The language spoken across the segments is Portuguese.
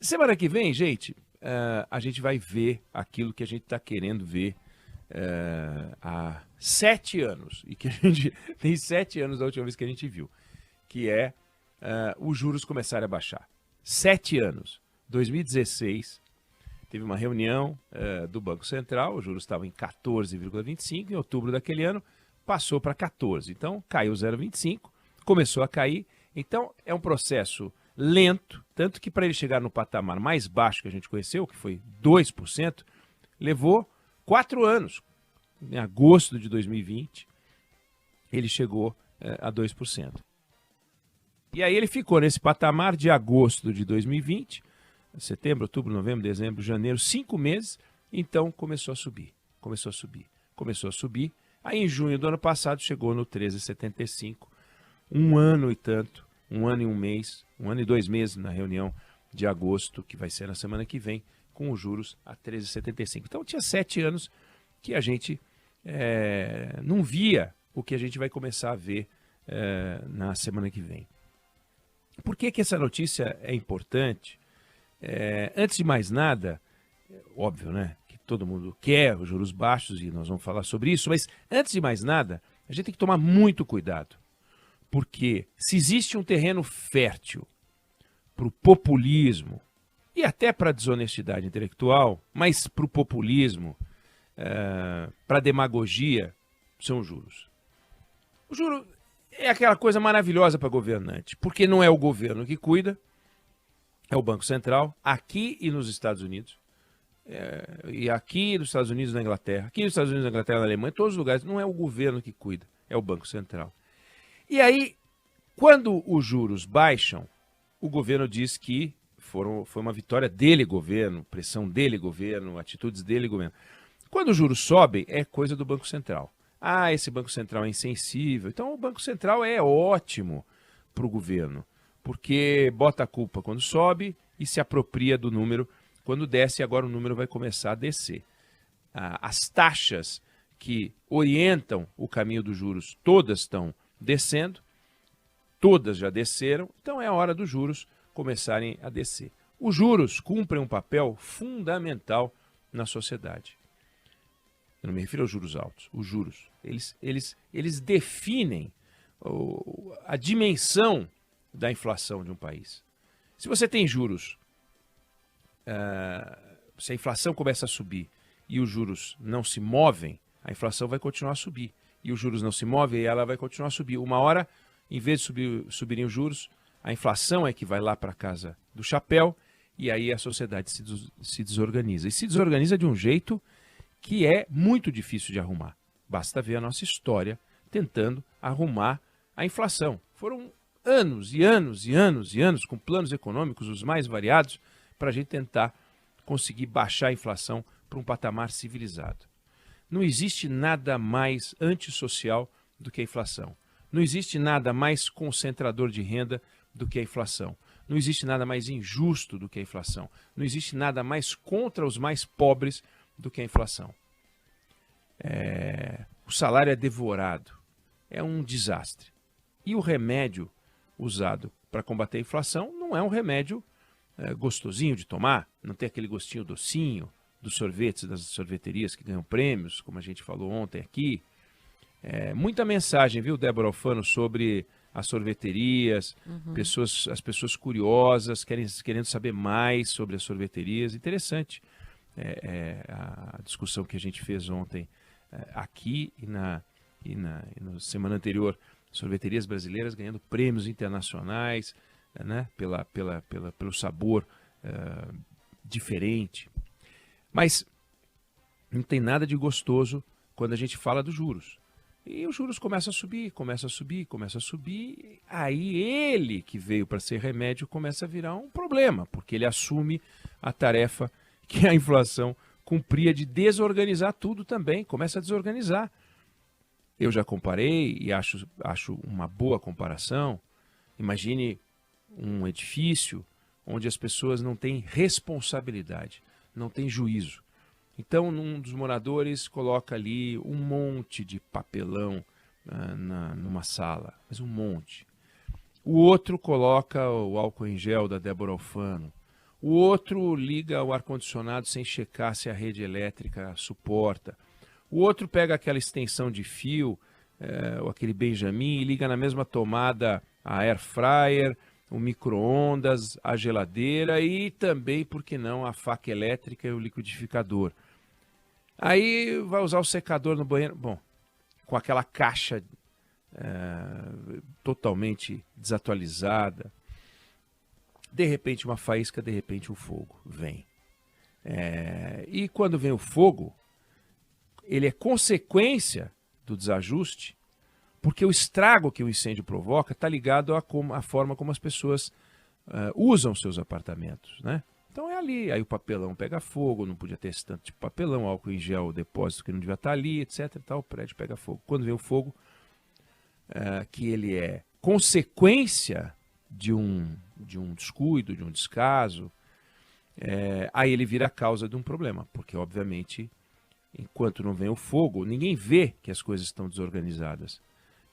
Semana que vem, gente, a gente vai ver aquilo que a gente está querendo ver há 7 anos. E que a gente tem 7 anos da última vez que a gente viu. Que é os juros começarem a baixar. 7 anos. 2016, teve uma reunião do Banco Central, os juros estavam em 14,25, em outubro daquele ano passou para 14. Então, caiu 0,25, começou a cair. Então, é um processo lento, tanto que para ele chegar no patamar mais baixo que a gente conheceu, que foi 2%, levou 4 anos. Em agosto de 2020, ele chegou a 2%. E aí ele ficou nesse patamar de agosto de 2020, setembro, outubro, novembro, dezembro, janeiro, 5 meses, então começou a subir. Aí em junho do ano passado chegou no 13,75, um ano e tanto, um ano e um mês, um ano e 2 meses na reunião de agosto, que vai ser na semana que vem, com os juros a 13,75. Então tinha 7 anos que a gente não via o que a gente vai começar a ver na semana que vem. Por que essa notícia é importante? Antes de mais nada, óbvio, né, que todo mundo quer os juros baixos e nós vamos falar sobre isso, mas antes de mais nada, a gente tem que tomar muito cuidado, porque se existe um terreno fértil para o populismo e até para a desonestidade intelectual, mas para o populismo, para a demagogia, são os juros. O juro é aquela coisa maravilhosa para governante, porque não é o governo que cuida, é o Banco Central, aqui e nos Estados Unidos, e aqui nos Estados Unidos e na Inglaterra, aqui nos Estados Unidos, na Inglaterra, na Alemanha, em todos os lugares, não é o governo que cuida, é o Banco Central. E aí, quando os juros baixam, o governo diz que foi uma vitória dele, governo, pressão dele, governo, atitudes dele, governo. Quando os juros sobem, é coisa do Banco Central. Ah, esse Banco Central é insensível. Então, o Banco Central é ótimo para o governo, porque bota a culpa quando sobe e se apropria do número quando desce, e agora o número vai começar a descer. As taxas que orientam o caminho dos juros, todas estão descendo, todas já desceram, então é a hora dos juros começarem a descer. Os juros cumprem um papel fundamental na sociedade. Eu não me refiro aos juros altos, os juros. Eles definem a dimensão da inflação de um país. Se você tem juros, se a inflação começa a subir e os juros não se movem, a inflação vai continuar a subir. E os juros não se movem e ela vai continuar a subir. Uma hora, em vez de subirem os juros, a inflação é que vai lá para a casa do chapéu e aí a sociedade se desorganiza. E se desorganiza de um jeito que é muito difícil de arrumar. Basta ver a nossa história tentando arrumar a inflação. Foram anos e anos e anos e anos com planos econômicos os mais variados para a gente tentar conseguir baixar a inflação para um patamar civilizado. Não existe nada mais antissocial do que a inflação. Não existe nada mais concentrador de renda do que a inflação. Não existe nada mais injusto do que a inflação. Não existe nada mais contra os mais pobres do que a inflação. O salário é devorado. É um desastre. E o remédio usado para combater a inflação não é um remédio gostosinho de tomar, não tem aquele gostinho docinho dos sorvetes, das sorveterias que ganham prêmios, como a gente falou ontem aqui. Muita mensagem, viu, Débora Alfano, sobre as sorveterias, as pessoas curiosas, querendo saber mais sobre as sorveterias. Interessante a discussão que a gente fez ontem aqui e na semana anterior. Sorveterias brasileiras ganhando prêmios internacionais, né, pelo sabor diferente. Mas não tem nada de gostoso quando a gente fala dos juros. E os juros começam a subir, aí ele que veio para ser remédio começa a virar um problema, porque ele assume a tarefa que a inflação cumpria de desorganizar tudo também, começa a desorganizar. Eu já comparei e acho uma boa comparação. Imagine um edifício onde as pessoas não têm responsabilidade, não têm juízo. Então, um dos moradores coloca ali um monte de papelão numa sala, mas um monte. O outro coloca o álcool em gel da Débora Alfano. O outro liga o ar-condicionado sem checar se a rede elétrica suporta. O outro pega aquela extensão de fio, ou aquele Benjamin, e liga na mesma tomada a air fryer, o micro-ondas, a geladeira e também, por que não, a faca elétrica e o liquidificador. Aí vai usar o secador no banheiro, bom, com aquela caixa totalmente desatualizada. De repente uma faísca, de repente um fogo vem. E quando vem o fogo, ele é consequência do desajuste, porque o estrago que o incêndio provoca está ligado à forma como as pessoas usam seus apartamentos, né? Então é ali, aí o papelão pega fogo, não podia ter esse tanto de papelão, álcool em gel, o depósito que não devia estar ali, etc. Tal, o prédio pega fogo. Quando vem o fogo, que ele é consequência de um descuido, de um descaso, aí ele vira a causa de um problema, porque obviamente, enquanto não vem o fogo, ninguém vê que as coisas estão desorganizadas.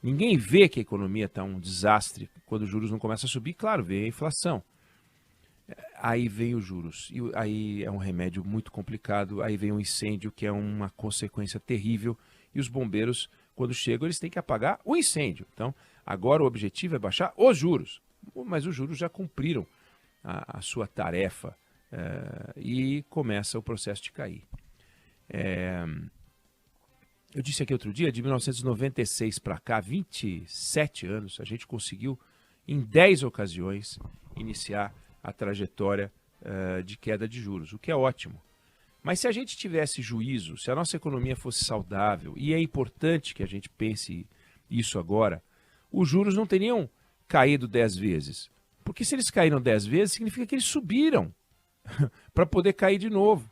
Ninguém vê que a economia está um desastre quando os juros não começam a subir. Claro, vem a inflação. Aí vem os juros. E aí é um remédio muito complicado. Aí vem um incêndio que é uma consequência terrível. E os bombeiros, quando chegam, eles têm que apagar o incêndio. Então, agora o objetivo é baixar os juros. Mas os juros já cumpriram a sua tarefa e começa o processo de cair. Eu disse aqui outro dia, de 1996 para cá, 27 anos, a gente conseguiu, em 10 ocasiões, iniciar a trajetória de queda de juros, o que é ótimo. Mas se a gente tivesse juízo, se a nossa economia fosse saudável, e é importante que a gente pense isso agora, os juros não teriam caído 10 vezes. Porque se eles caíram 10 vezes, significa que eles subiram para poder cair de novo.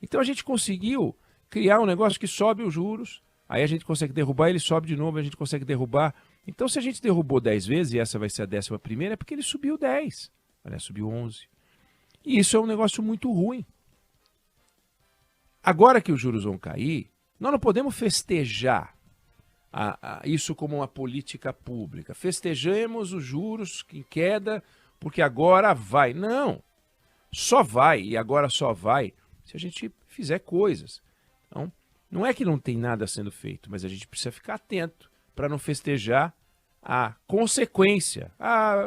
Então a gente conseguiu criar um negócio que sobe os juros, aí a gente consegue derrubar, ele sobe de novo, a gente consegue derrubar. Então se a gente derrubou 10 vezes, e essa vai ser a 11ª, é porque ele subiu 10. Aliás, subiu 11. E isso é um negócio muito ruim. Agora que os juros vão cair, nós não podemos festejar isso como uma política pública. Festejemos os juros em queda, porque agora vai. Não, só vai, e agora só vai, se a gente fizer coisas. Então, não é que não tem nada sendo feito, mas a gente precisa ficar atento para não festejar a consequência.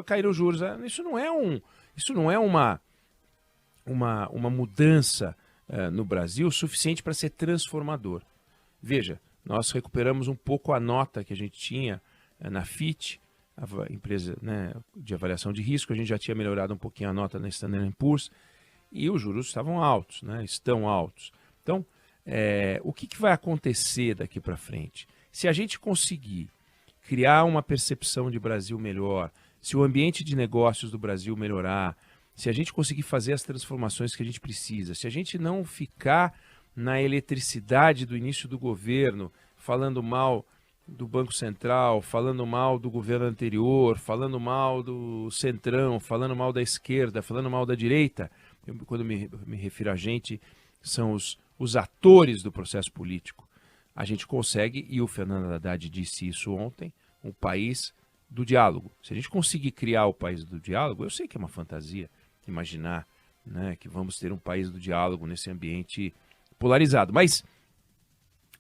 Caíram os juros. Isso não é uma mudança no Brasil suficiente para ser transformador. Veja, nós recuperamos um pouco a nota que a gente tinha na Fitch, a empresa, né, de avaliação de risco. A gente já tinha melhorado um pouquinho a nota na Standard & Poor's e os juros estavam altos, né, estão altos. Então, o que vai acontecer daqui para frente? Se a gente conseguir criar uma percepção de Brasil melhor, se o ambiente de negócios do Brasil melhorar, se a gente conseguir fazer as transformações que a gente precisa, se a gente não ficar na eletricidade do início do governo, falando mal do Banco Central, falando mal do governo anterior, falando mal do Centrão, falando mal da esquerda, falando mal da direita, quando me refiro a gente, são os atores do processo político. A gente consegue, e o Fernando Haddad disse isso ontem, um país do diálogo. Se a gente conseguir criar o país do diálogo, eu sei que é uma fantasia imaginar, né, que vamos ter um país do diálogo nesse ambiente polarizado, mas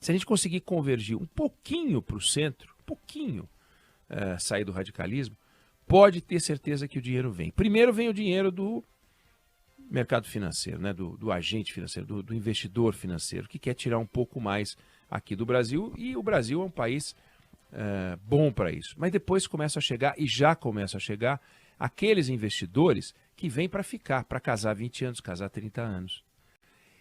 se a gente conseguir convergir um pouquinho para o centro, um pouquinho sair do radicalismo, pode ter certeza que o dinheiro vem. Primeiro vem o dinheiro do mercado financeiro, né, do agente financeiro, do investidor financeiro, que quer tirar um pouco mais aqui do Brasil, e o Brasil é um país bom para isso. Mas depois começa a chegar, e já começa a chegar, aqueles investidores que vêm para ficar, para casar 20 anos, casar 30 anos.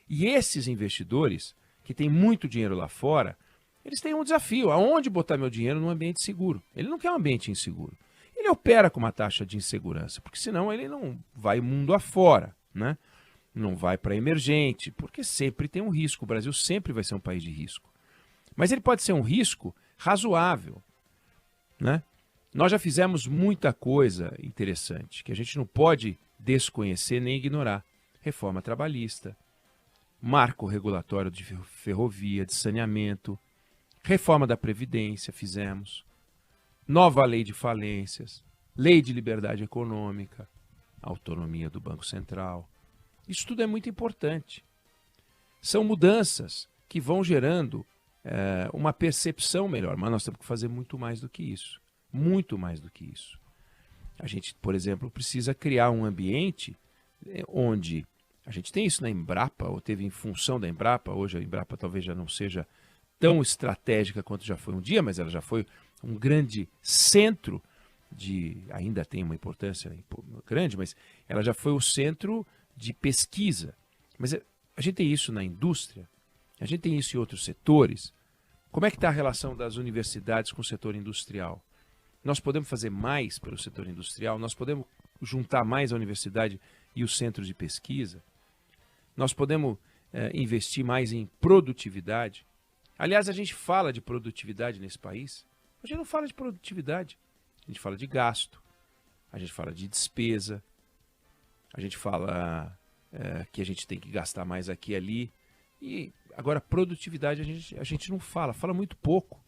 E esses investidores, que têm muito dinheiro lá fora, eles têm um desafio. Aonde botar meu dinheiro num ambiente seguro? Ele não quer um ambiente inseguro. Ele opera com uma taxa de insegurança, porque senão ele não vai mundo afora, né? Não vai para emergente, porque sempre tem um risco. O Brasil sempre vai ser um país de risco. Mas ele pode ser um risco razoável, né? Nós já fizemos muita coisa interessante, que a gente não pode desconhecer nem ignorar. Reforma trabalhista, marco regulatório de ferrovia, de saneamento, reforma da Previdência fizemos, nova lei de falências, lei de liberdade econômica, autonomia do Banco Central, Isso tudo é muito importante. São mudanças que vão gerando uma percepção melhor, mas nós temos que fazer muito mais do que isso. Muito mais do que isso. A gente, por exemplo, precisa criar um ambiente onde a gente tem isso na Embrapa, ou teve em função da Embrapa. Hoje a Embrapa talvez já não seja tão estratégica quanto já foi um dia, mas ela já foi um grande centro ainda tem uma importância grande, mas ela já foi o centro de pesquisa. Mas a gente tem isso na indústria, a gente tem isso em outros setores. Como é que está a relação das universidades com o setor industrial? Nós podemos fazer mais pelo setor industrial? Nós podemos juntar mais a universidade e os centros de pesquisa? Nós podemos investir mais em produtividade? Aliás, a gente fala de produtividade nesse país. A gente não fala de produtividade. A gente fala de gasto, a gente fala de despesa, a gente fala que a gente tem que gastar mais aqui e ali. E agora, produtividade a gente não fala muito pouco.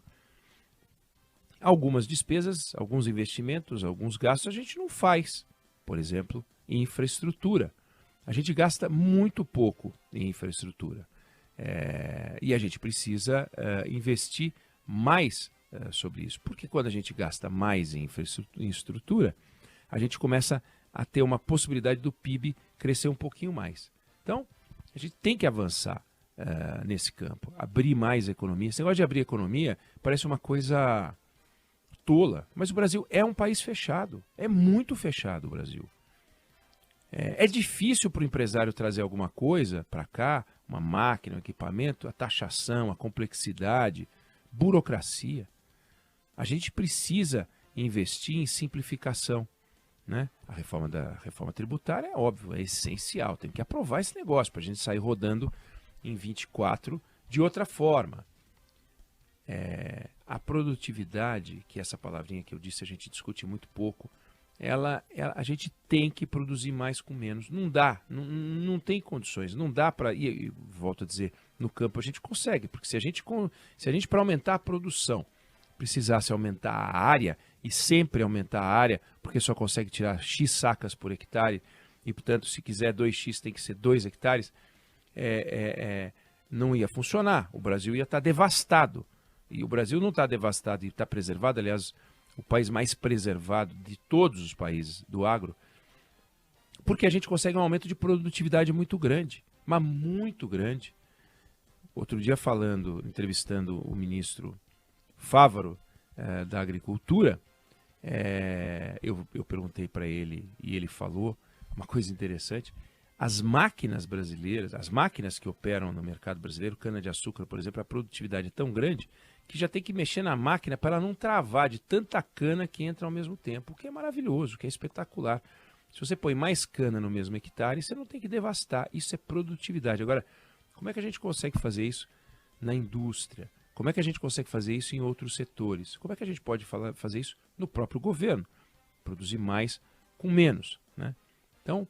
Algumas despesas, alguns investimentos, alguns gastos a gente não faz. Por exemplo, em infraestrutura. A gente gasta muito pouco em infraestrutura. E a gente precisa investir mais sobre isso. Porque quando a gente gasta mais em infraestrutura, a gente começa a ter uma possibilidade do PIB crescer um pouquinho mais. Então, a gente tem que avançar nesse campo, abrir mais a economia. Esse negócio de abrir a economia parece uma coisa tola, mas o Brasil é um país fechado, é muito fechado o Brasil. É difícil para o empresário trazer alguma coisa para cá, uma máquina, um equipamento, a taxação, a complexidade, burocracia. A gente precisa investir em simplificação, né? A reforma tributária é óbvio, é essencial, tem que aprovar esse negócio para a gente sair rodando em 24 de outra forma. A produtividade, que é essa palavrinha que eu disse, a gente discute muito pouco, a gente tem que produzir mais com menos. Não dá, não tem condições, não dá para... E volto a dizer, no campo a gente consegue, porque se a gente para aumentar a produção precisasse aumentar a área, e sempre aumentar a área, porque só consegue tirar X sacas por hectare, e portanto se quiser 2X tem que ser 2 hectares, não ia funcionar, o Brasil ia estar devastado. E o Brasil não está devastado e está preservado, aliás, o país mais preservado de todos os países do agro, porque a gente consegue um aumento de produtividade muito grande, mas muito grande. Outro dia entrevistando o ministro Fávaro da Agricultura, eu perguntei para ele e ele falou uma coisa interessante. As máquinas brasileiras, as máquinas que operam no mercado brasileiro, cana-de-açúcar, por exemplo, a produtividade é tão grande que já tem que mexer na máquina para ela não travar de tanta cana que entra ao mesmo tempo, o que é maravilhoso, o que é espetacular. Se você põe mais cana no mesmo hectare, você não tem que devastar. Isso é produtividade. Agora, como é que a gente consegue fazer isso na indústria? Como é que a gente consegue fazer isso em outros setores? Como é que a gente pode fazer isso no próprio governo? Produzir mais com menos, né? Então,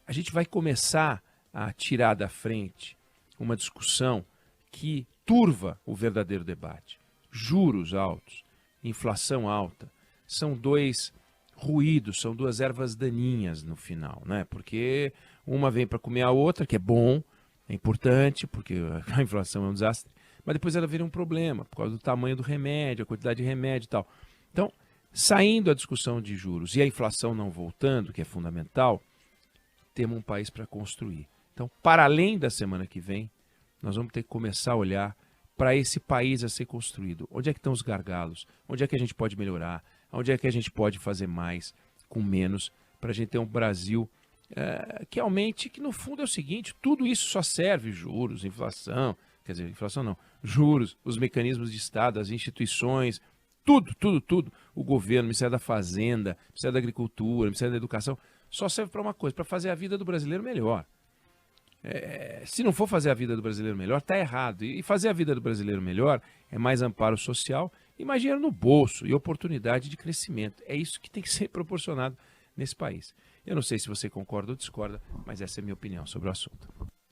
a gente vai começar a tirar da frente uma discussão que turva o verdadeiro debate. Juros altos, inflação alta, são dois ruídos, são duas ervas daninhas no final, né? Porque uma vem para comer a outra, que é bom, é importante, porque a inflação é um desastre, mas depois ela vira um problema, por causa do tamanho do remédio, a quantidade de remédio e tal. Então, saindo a discussão de juros e a inflação não voltando, que é fundamental, temos um país para construir. Então, para além da semana que vem, nós vamos ter que começar a olhar para esse país a ser construído. Onde é que estão os gargalos? Onde é que a gente pode melhorar? Onde é que a gente pode fazer mais com menos para a gente ter um Brasil que aumente, que no fundo é o seguinte, tudo isso só serve, juros, inflação, quer dizer, inflação não, juros, os mecanismos de Estado, as instituições, tudo, o governo, o Ministério da Fazenda, o Ministério da Agricultura, o Ministério da Educação, só serve para uma coisa, para fazer a vida do brasileiro melhor. Se não for fazer a vida do brasileiro melhor, está errado. E fazer a vida do brasileiro melhor é mais amparo social e mais dinheiro no bolso e oportunidade de crescimento. É isso que tem que ser proporcionado nesse país. Eu não sei se você concorda ou discorda, mas essa é a minha opinião sobre o assunto.